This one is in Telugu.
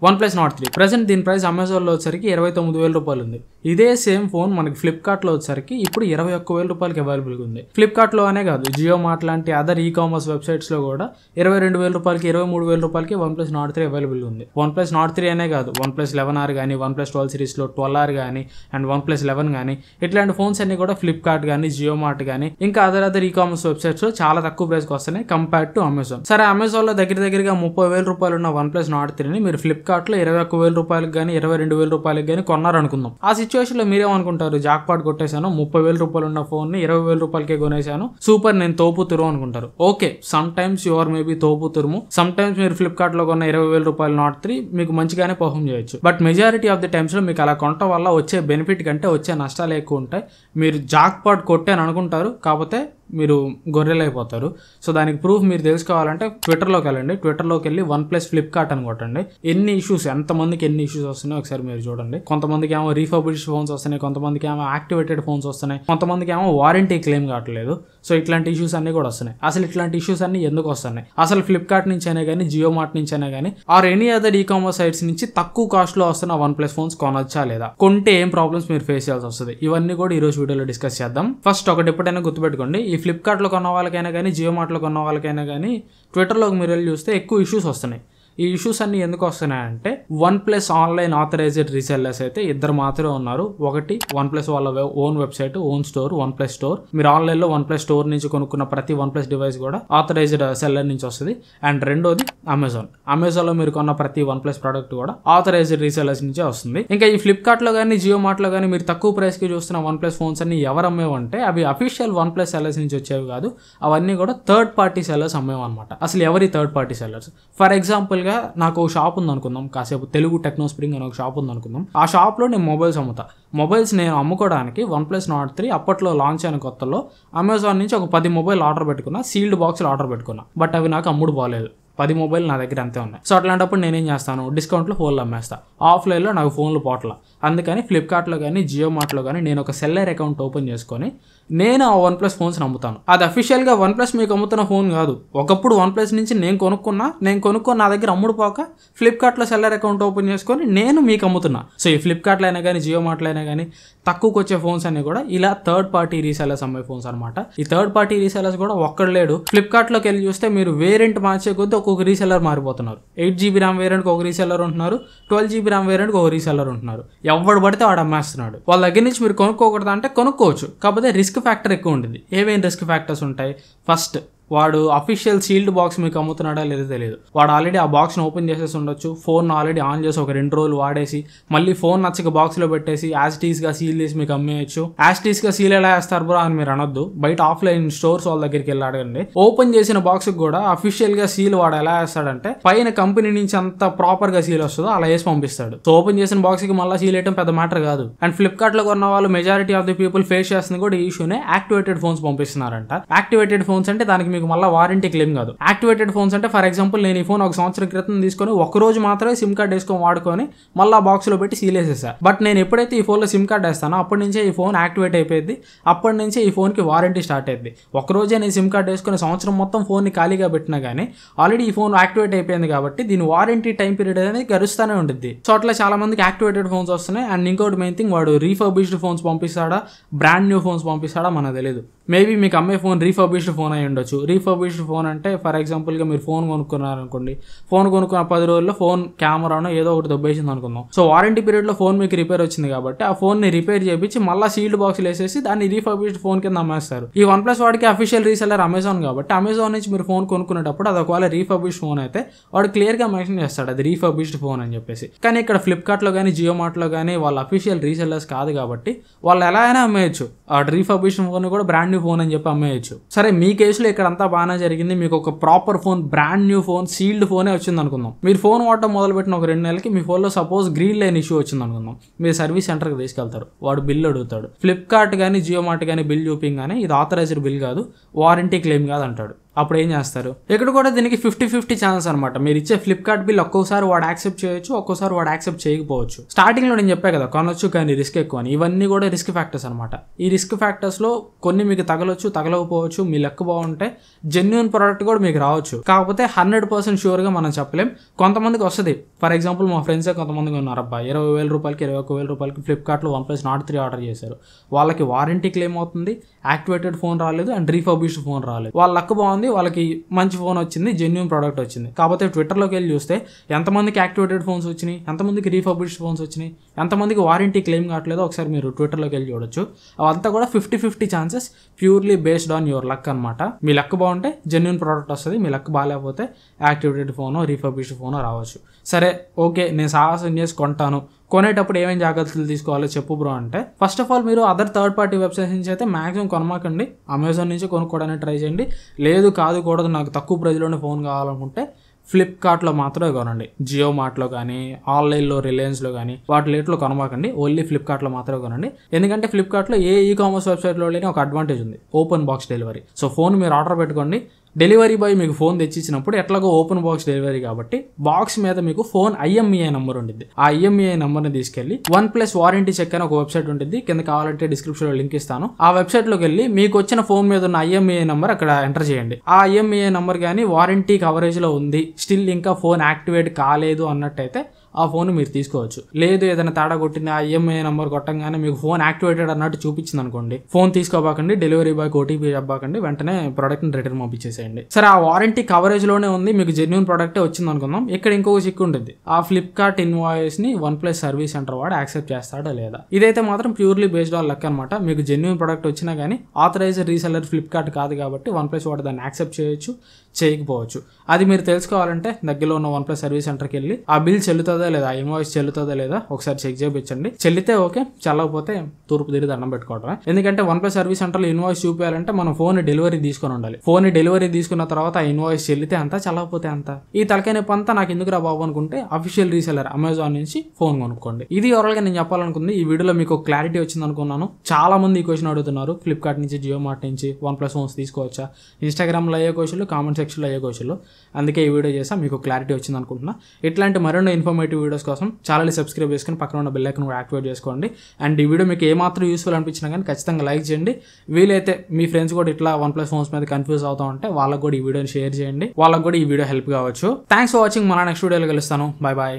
OnePlus Nord 3 ప్రెసెంట్ దీని ప్రైస్ అమెజాన్లో వచ్చరికి 29,000 రూపాయలు ఉంది. ఇదే సేమ్ ఫోన్ మనకి ఫ్లిప్కార్ట్లో వచ్చరికి ఇప్పుడు 21,000 రూపాయలకి అవైలబుల్గా ఉంది. ఫ్లిప్కార్ట్లో అనే కాదు, జియో మార్ట్ లాంటి అదర్ ఈ-కామర్స్ వెబ్సైట్స్లో కూడా 22,000 రూపాయలకి 23,000 రూపాయలకి OnePlus Nord 3 అవైలబుల్గా ఉంది. OnePlus Nord 3 అనే కాదు, OnePlus 11R కానీ, OnePlus 12 సిరీస్లో 12R కానీ అండ్ OnePlus 11 కానీ ఇట్లాంటి ఫోన్స్ అన్ని కూడా ఫ్లిప్కార్ట్ కానీ, జియో మార్ట్ కానీ ఇంకా అదర్ ఈ-కామర్స్ వెబ్సైట్స్లో చాలా తక్కువ ప్రైస్కి వస్తున్నాయి కంపేర్డ్ టు అమెజాన్. సరే, అమెజాన్లో దగ్గరగా 30,000 రూపాయలు ఉన్న OnePlus Nord 3ని మీరు ఫ్లిప్కార్ట్లో 21,000 రూపాయలకి కానీ 22,000 రూపాయలకి కానీ కొన్నారనుకుందాం. ఆ సిచ్యువేషన్ లో మీరేమనుకుంటారు? జాక్పాట్ కొట్టేశాను, 30,000 రూపాయలు ఉన్న ఫోన్ ని 20,000 రూపాయలకే కొనేశాను, సూపర్, నేను తోపుతురు అనుకుంటారు. Okay, sometimes your maybe తోపుతురుము, సమ్ టైమ్స్ మీరు ఫ్లిప్కార్ట్ లో కొన్న 20,000 రూపాయలు Nord 3 మీకు మంచిగానే పర్ఫామ్ చేయొచ్చు. But majority of the times లో మీకు అలా కొనటం వల్ల వచ్చే బెనిఫిట్ కంటే వచ్చే నష్టాలు ఎక్కువ ఉంటాయి. మీరు జాక్పాట్ కొట్టాను అనుకుంటారు, కాకపోతే మీరు గొర్రెలు అయిపోతారు. సో దానికి ప్రూఫ్ మీరు తెలుసుకోవాలంటే ట్విట్టర్లోకి వెళ్ళండి. ట్విట్టర్లోకి వెళ్ళి OnePlus ఫ్లిప్కార్ట్ అని కొట్టండి. ఎన్ని ఇష్యూస్, ఎంతమందికి ఎన్ని ఇష్యూస్ వస్తున్నాయి ఒకసారి మీరు చూడండి. కొంతమందికి ఏమో రీఫర్బిష్డ్ ఫోన్స్ వస్తున్నాయి, కొంతమందికి ఏమో యాక్టివేటెడ్ ఫోన్స్ వస్తున్నాయి, కొంతమందికి ఏమో వారంటీ క్లెయిమ్ కావట్లేదు. సో ఇట్లాంటి ఇష్యూస్ అన్ని కూడా వస్తున్నాయి. అసలు ఇట్లాంటి ఇష్యూస్ అన్ని ఎందుకు వస్తున్నాయి? అసలు ఫ్లిప్కార్ట్ నుంచి అయినా కానీ, జియో మార్ట్ నుంచి అయినా కానీ or any other e-commerce sites నుంచి తక్కువ కాస్ట్ లో వస్తున్న OnePlus ఫోన్స్ కొనొచ్చా లేదా, కొంటే ఏం ప్రాబ్లమ్స్ మీరు ఫేస్ చేయాల్సి వస్తుంది, ఇవన్నీ కూడా ఈ రోజు వీడియోలో డిస్కస్ చేద్దాం. ఫస్ట్ ఒకటి ఎప్పుడైనా గుర్తుపెట్టుకోండి, ఈ ఫ్లిప్కార్ట్లో కొన్న వాళ్ళకైనా కానీ, జియో మార్ట్లో కొన్న వాళ్ళకైనా కానీ ట్విట్టర్లోకి మీరు వెళ్ళి చూస్తే ఎక్కువ ఇష్యూస్ వస్తున్నాయి. ఈ ఇష్యూస్ అన్ని ఎందుకు వస్తున్నాయంటే OnePlus ఆన్లైన్ ఆథరైజ్డ్ రీసెల్లర్స్ అయితే ఇద్దరు మాత్రమే ఉన్నారు. ఒకటి OnePlus వాళ్ళ own website, own store, OnePlus store. మీరు ఆన్లైన్లో OnePlus స్టోర్ నుంచి కొనుక్కున్న ప్రతి OnePlus డివైస్ కూడా ఆథరైజ్డ్ సెల్లర్ నుంచి వస్తుంది. అండ్ రెండోది అమెజాన్లో మీరు కొన్న ప్రతి OnePlus ప్రోడక్ట్ కూడా ఆథరైజ్డ్ రీసెల్లర్స్ నుంచే వస్తుంది. ఇంకా ఈ ఫ్లిప్కార్ట్లో కానీ, జియో మార్ట్లో కానీ మీరు తక్కువ ప్రైస్కి చూస్తున్న OnePlus ఫోన్స్ అన్ని ఎవరు అమ్మేవంటే అవి అఫీషియల్ OnePlus సెల్లర్స్ నుంచి వచ్చేవి కాదు, అవన్నీ కూడా థర్డ్ పార్టీ సెల్లర్స్ అమ్మేవన్నమాట. అసలు ఎవరి third party sellers? For example నాకు ఒక షాప్ ఉంది అనుకుందాం, కాసేపు తెలుగు టెక్నో స్ప్రింగ్ అని ఒక షాప్ ఉంది అనుకుందాం. ఆ షాప్లో నేను మొబైల్స్ అమ్ముతా. మొబైల్స్ నేను అమ్ముకోవడానికి OnePlus Nord 3 అప్పట్లో లాంచ్ అయిన కొత్తలో అమెజాన్ నుంచి ఒక 10 మొబైల్ ఆర్డర్ పెట్టుకున్నా, సీల్డ్ బాక్స్లో ఆర్డర్ పెట్టుకున్నా. బట్ అవి నాకు అమ్ముడు పోలేదు. 10 మొబైల్ నా దగ్గర అంతే ఉన్నాయి. సో అట్లాంటప్పుడు నేనేం చేస్తాను, డిస్కౌంట్లో ఫోన్లు అమ్మేస్తా. ఆఫ్లైన్లో నాకు ఫోన్లు పోట్ల. అందుకని ఫ్లిప్కార్ట్లో కానీ, జియో మార్ట్లో కానీ నేను ఒక సెల్లర్ అకౌంట్ ఓపెన్ చేసుకొని నేను ఆ OnePlus ఫోన్స్ అమ్ముతాను. అది అఫీషియల్గా OnePlus మీకు అమ్ముతున్న ఫోన్ కాదు. ఒకప్పుడు OnePlus నుంచి నేను కొనుక్కున్న నా దగ్గర అమ్ముడు పోక ఫ్లిప్కార్ట్లో సెల్లర్ అకౌంట్ ఓపెన్ చేసుకొని నేను మీకు అమ్ముతున్నా. సో ఈ ఫ్లిప్కార్ట్లో అయినా కానీ, జియో మార్ట్లో అయినా కానీ తక్కువకి వచ్చే ఫోన్స్ అన్ని కూడా ఇలా థర్డ్ పార్టీ రీసెల్లర్స్ అమ్మే ఫోన్స్ అనమాట. ఈ థర్డ్ పార్టీ రీసెల్లర్స్ కూడా ఒక్కడు లేడు. ఫ్లిప్కార్ట్లోకి వెళ్ళి చూస్తే మీరు వేరియంట్ మార్చే కొద్దీ ఒక్కొక్క రీసెల్లర్ మారిపోతున్నారు. 8GB ర్యామ్ వేరియంట్కి ఒక రీసెల్లర్ ఉంటున్నారు, 12GB ర్యామ్ వేరియంట్కి ఒక రీసెల్లర్ ఉంటున్నారు. ఎవడు పడితే వాడు అమ్మేస్తున్నాడు. వాళ్ళ దగ్గర నుంచి మీరు కొనుక్కోకూడదు అంటే కొనుక్కోవచ్చు, కాకపోతే రిస్క్ ఫ్యాక్టర్ ఎక్కువ ఉంటుంది. ఏమేమి రిస్క్ ఫ్యాక్టర్స్ ఉంటాయి? ఫస్ట్, వాడు అఫీషియల్ సీల్డ్ బాక్స్ మీకు అమ్ముతున్నాడా లేదో తెలియదు. వాడు ఆల్రెడీ ఆ బాక్స్ని ఓపెన్ చేసేసి ఉండొచ్చు, ఫోన్ ఆల్రెడీ ఆన్ చేసి ఒక 2 రోజులు వాడేసి మళ్ళీ ఫోన్ నచ్చక బాక్స్లో పెట్టేసి యాజ్టీస్గా సీల్ చేసి మీకు అమ్మేయచ్చు. యాజ్టీస్గా సీల్ ఎలా వేస్తారు బ్రో అని మీరు అనొద్దు. బయట ఆఫ్లైన్ స్టోర్స్ వాళ్ళ దగ్గరికి వెళ్ళి అడగండి. ఓపెన్ చేసిన బాక్స్కి కూడా అఫీషియల్గా సీల్ వాడు ఎలా వేస్తాడంటే పైన కంపెనీ నుంచి అంత ప్రాపర్గా సీల్ వస్తుందో అలా వేసి పంపిస్తాడు. సో ఓపెన్ చేసిన బాక్స్కి మళ్ళీ సీల్ వేయడం పెద్ద మ్యాటర్ కాదు. అండ్ ఫ్లిప్కార్ట్లో కొన్న వాళ్ళు majority of the people face చేస్తుంది కూడా ఈ ఇష్యూనే. యాక్టివేటెడ్ ఫోన్స్ పంపిస్తున్నారంట. యాక్టివేటెడ్ ఫోన్స్ అంటే దానికి మీకు మళ్ళీ వారంటీ క్లెయిమ్ కాదు. యాక్టివేటెడ్ ఫోన్స్ అంటే ఫర్ ఎగ్జాంపుల్ నేను ఈ ఫోన్ 1 సంవత్సరం క్రితం తీసుకొని 1 రోజు మాత్రమే సిమ్ కార్డ్ వేసుకొని వాడుకొని మళ్ళీ బాక్స్ లో పెట్టి సీల్ వేసేసా. బట్ నేను ఎప్పుడైతే ఈ ఫోన్ లో సిమ్ కార్డ్ వేస్తానో అప్పటి నుంచే ఈ ఫోన్ యాక్టివేట్ అయిపోయింది. అప్పటి నుంచే ఈ ఫోన్ కి వారంటీ స్టార్ట్ అయింది. 1 రోజే నేను సిమ్ కార్డ్ వేసుకుని సంవత్సరం మొత్తం ఫోన్ ని ఖాళీగా పెట్టినా గానీ ఆల్రెడీ ఈ ఫోన్ యాక్టివేట్ అయిపోయింది కాబట్టి దీని వారంటీ టైం పీరియడ్ అనేది గరుస్తూనే ఉంటుంది. సో అట్లా చాలా మందికి యాక్టివేటెడ్ ఫోన్స్ వస్తున్నాయి. అండ్ ఇంకోటి మెయిన్ థింగ్, వాడు రీఫర్బిష్డ్ ఫోన్స్ పంపిస్తాడా, బ్రాండ్ న్యూ ఫోన్స్ పంపిస్తాడా మనకు తెలియదు. మేబీ మీకు అమ్మే ఫోన్ రీఫర్బిష్డ్ ఫోన్ అయి ఉండొచ్చు. రీఫర్బిష్డ్ ఫోన్ అంటే ఫర్ ఎగ్జాంపుల్గా మీరు ఫోన్ కొనుక్కున్నారనుకోండి, ఫోన్ కొనుక్కున్న 10 రోజుల్లో ఫోన్ కెమెరానో ఏదో ఒకటి దొబ్బేసింది అనుకుందాం. సో వారంటీ పీరియడ్లో ఫోన్ మీకు రిపేర్ వచ్చింది కాబట్టి ఆ ఫోన్ని రిపేర్ చేయించి మళ్ళీ సీల్డ్ బాక్స్లు వేసేసి దాన్ని రీఫర్బిష్డ్ ఫోన్ కింద అమ్మేస్తారు. ఈ OnePlus వాడికి అఫీషియల్ రీసెల్లర్ అమెజాన్ కాబట్టి అమెజాన్ నుంచి మీరు ఫోన్ కొనుక్కునేటప్పుడు అది ఒకవేళ రీఫర్బిష్డ్ ఫోన్ అయితే వాడు క్లియర్గా మెన్షన్ చేస్తాడు అది రీఫర్బిష్డ్ ఫోన్ అని చెప్పేసి. కానీ ఇక్కడ ఫ్లిప్కార్ట్లో కానీ, జియో మార్ట్లో కానీ వాళ్ళ అఫీషియల్ రీసెల్లర్స్ కాదు కాబట్టి వాళ్ళు ఎలా అయినా అమ్మేయచ్చు. ఆ రీఫర్బిష్డ్ ఫోన్ కూడా బ్రాండ్ న్యూ ఫోన్ అని చెప్పి అమ్మేయచ్చు. సరే, మీ కేసులో ఇక్కడ అంతా బాగానే జరిగింది. మీకు ఒక proper phone, brand new phone, sealed ఫోనే వచ్చింది అనుకుందాం. మీరు ఫోన్ వాడటం మొదలుపెట్టిన ఒక 2 నెలలకి మీ ఫోన్లో సపోజ్ గ్రీన్ లైన్ ఇష్యూ వచ్చింది అనుకుందాం. మీరు సర్వీస్ సెంటర్కి తీసుకెళ్తారు, వాడు బిల్ అడుగుతాడు. ఫ్లిప్కార్ట్ కానీ, జియో మార్ట్ కానీ బిల్ చూపించగానే ఇది ఆథరైజ్డ్ బిల్ కాదు, వారంటీ క్లెయిమ్ కాదు అంటాడు. అప్పుడు ఏం చేస్తారు? ఇక్కడ కూడా దీనికి 50-50 ఛాన్స్ అనమాట. మీరు ఇచ్చే ఫ్లిప్కార్ట్ బిల్ ఒక్కోసారి వాడు యాక్సెప్ట్ చేయొచ్చు, ఒక్కోసారి వాడు యాక్సెప్ట్ చేయకపోవచ్చు. స్టార్టింగ్ లో నేను చెప్పా కదా కొనొచ్చు కానీ రిస్క్ ఎక్కువ అని. ఇవన్నీ కూడా రిస్క్ ఫ్యాక్టర్స్ అనమాట. ఈ రిస్క్ ఫ్యాక్టర్స్ లో కొన్ని మీకు తగలొచ్చు, తగలకపోవచ్చు. మీ లెక్క బాగుంటే జెన్యూన్ ప్రోడక్ట్ కూడా మీకు రావచ్చు. కాకపోతే 100% షూర్ గా మనం చెప్పలేం. కొంతమందికి వస్తుంది. ఫర్ ఎగ్జాంపుల్ మా ఫ్రెండ్స్ కొంతమందికి ఉన్నారు, అబ్బా 20,000 రూపాయలకి 21,000 రూపాయలకి ఫ్లిప్కార్ట్ లో OnePlus Nord 3 ఆర్డర్ చేశారు. వాళ్ళకి వారంటీ క్లెయిమ్ అవుతుంది, యాక్టివేటెడ్ ఫోన్ రాలేదు అండ్ రీఫర్బిష్డ్ ఫోన్ రాలేదు. వాళ్ళ లక్ బాగుంది, వాళ్ళకి మంచి ఫోన్ వచ్చింది, జెన్యూన్ ప్రోడక్ట్ వచ్చింది. కాకపోతే ట్విట్టర్లోకి వెళ్ళి చూస్తే ఎంతమందికి యాక్టివేటెడ్ ఫోన్స్ వచ్చినాయి, ఎంతమందికి రీఫర్బిష్డ్ ఫోన్స్ వచ్చినాయి, ఎంతమందికి వారంటీ క్లెయిమ్ కావట్లేదో ఒకసారి మీరు ట్విట్టర్లోకి వెళ్ళి చూడొచ్చు. అవంతా కూడా 50-50 chances, purely based on your luck అనమాట. మీ లక్ బాగుంటే జెన్యూన్ ప్రోడక్ట్ వస్తుంది, మీ లక్ బాగాలేకపోతే యాక్టివేటెడ్ ఫోనో రీఫర్బిష్డ్ ఫోనో రావచ్చు. సరే ఓకే, నేను సాహసం చేసి కొంటాను, కొనేటప్పుడు ఏమేమి జాగ్రత్తలు తీసుకోవాలో చెప్పు బ్రో అంటే, ఫస్ట్ ఆఫ్ ఆల్ మీరు అదర్ థర్డ్ పార్టీ వెబ్సైట్స్ నుంచి అయితే మాక్సిమం కొనమాకండి. అమెజాన్ నుంచి కొనుక్కోవడానికి ట్రై చేయండి. లేదు కూడదు నాకు తక్కువ ప్రైజ్లోనే ఫోన్ కావాలనుకుంటే ఫ్లిప్కార్ట్లో మాత్రమే కొనండి. జియో మార్ట్లో కానీ, ఆన్లైన్లో రిలయన్స్లో కానీ వాటి రేట్లో కొనమాకండి. ఓన్లీ ఫ్లిప్కార్ట్లో మాత్రమే కొనండి. ఎందుకంటే ఫ్లిప్కార్ట్లో ఏ కామర్స్ వెబ్సైట్లో లేని ఒక అడ్వాంటేజ్ ఉంది, open box delivery. So phone మీరు ఆర్డర్ పెట్టుకోండి, డెలివరీ బాయ్ మీకు ఫోన్ తెచ్చిచ్చినప్పుడు ఎట్లాగో ఓపెన్ బాక్స్ డెలివరీ కాబట్టి బాక్స్ మీద మీకు ఫోన్ IMEI నెంబర్ ఉంటుంది. ఆ IMEI నెంబర్ని తీసుకెళ్లి OnePlus వారంటీ చెక్ అని ఒక వెబ్సైట్ ఉంటుంది, కింద కావాలంటే డిస్క్రిప్షన్ లో లింక్ ఇస్తాను. ఆ వెబ్సైట్ లోకి వెళ్ళి మీకు వచ్చిన ఫోన్ మీద ఉన్న IMEI నెంబర్ అక్కడ ఎంటర్ చేయండి. ఆ IMEI నెంబర్ కానీ వారంటీ కవరేజ్ లో ఉంది, స్టిల్ ఇంకా ఫోన్ యాక్టివేట్ కాలేదు అన్నట్టయితే ఆ ఫోన్ మీరు తీసుకోవచ్చు. లేదు ఏదైనా తేడా కొట్టింది, ఆ IMEI నెంబర్ కొట్టంగానే మీకు ఫోన్ యాక్టివేటెడ్ అన్నట్టు చూపించింది అనుకోండి, ఫోన్ తీసుకోబాకండి, డెలివరీ బాయ్ OTP చెప్పబాకండి, వెంటనే ప్రోడక్ట్ ని రిటర్న్ పంపించేసేయండి. సరే ఆ వారంటీ కవరేజ్ లోనే ఉంది, మీకు జెన్యూన్ ప్రోడక్టే వచ్చింది అనుకుందాం. ఇక్కడ ఇంకొక చిక్కు ఉంటుంది, ఆ ఫ్లిప్కార్ట్ ఇన్వాయిస్ ని OnePlus సర్వీస్ సెంటర్ వాడు యాక్సెప్ట్ చేస్తాడా లేదా. ఇదైతే మాత్రం ప్యూర్లీ బేస్డ్ ఆన్ లక్ అనమాట. మీకు జెన్యూన్ ప్రోడక్ట్ వచ్చినా కానీ ఆథరైజ్డ్ రీసెల్లర్ ఫ్లిప్కార్ట్ కాదు కాబట్టి OnePlus వాడు దాన్ని యాక్సెప్ట్ చేయొచ్చు, చేయకపోవచ్చు. అది మీరు తెలుసుకోవాలంటే దగ్గరలో ఉన్న OnePlus సర్వీస్ సెంటర్కి వెళ్ళి ఆ బిల్ చెల్లుతుందా లేదా, ఇన్వాయిస్ చెల్లుతుందా లేదా ఒకసారి చెక్ చేయించండి. చెల్లితే ఓకే, చెల్లకపోతే తూర్పు తిరిగి దండం పెట్టుకోవడమే. ఎందుకంటే OnePlus సర్వీస్ సెంటర్లో ఇన్వాయిస్ చూపించాలంటే మనం ఫోన్ డెలివరీ తీసుకొని ఉండాలి. ఫోన్ డెలివరీ తీసుకున్న తర్వాత ఆ ఇన్వాయిస్ చెల్లితే అంతా, చెల్లకపోతే అంత. ఈ తలకాయ నొప్పి అంతా నాకు ఎందుకు రా బాబు అనుకుంటే అఫీషియల్ రీసెల్లర్ అమెజాన్ నుంచి ఫోన్ కొనుక్కోండి. ఇది ఓవరాల్ గా నేను చెప్పాలనుకుంది. ఈ వీడియోలో మీకు క్లారిటీ వచ్చింది అనుకున్నాను. చాలా మంది ఈ క్వశ్చన్ అడుగుతున్నారు, ఫ్లిప్కార్ట్ నుంచి, జియో మార్ట్ నుంచి OnePlus ఫోన్స్ తీసుకోవచ్చా. ఇన్స్టాగ్రామ్లో అయ్యే క్వశ్చన్లు, కామెంట్ సెక్షన్లో అయ్యే క్వశ్చన్లు. అందుకే ఈ వీడియో చేసా, మీకు క్లారిటీ వచ్చింది అనుకుంటున్నా. ఇట్లాంటి మరిన్ని ఇన్ఫర్మేటివ్ వీడియోస్ కోసం ఛానల్ సబ్స్క్రైబ్ చేసుకుని పక్కన ఉన్న బెల్ ఐకాన్ కూడా యాక్టివేట్ చేసుకోండి. అండ్ ఈ వీడియో మీకు ఏమాత్రం యూస్ఫుల్ అనిపించినా కానీ ఖచ్చితంగా లైక్ చేయండి. వీలైతే మీ ఫ్రెండ్స్ కూడా ఇట్లా OnePlus ఫోన్స్ మీద కన్ఫ్యూజ్ అవుతా ఉంటే వాళ్ళకి కూడా ఈ వీడియోని షేర్ చేయండి, వాళ్ళకి కూడా ఈ వీడియో హెల్ప్ కావచ్చు. Thanks for watching. మన నెక్స్ట్ వీడియోలో కలుస్తాను. Bye bye.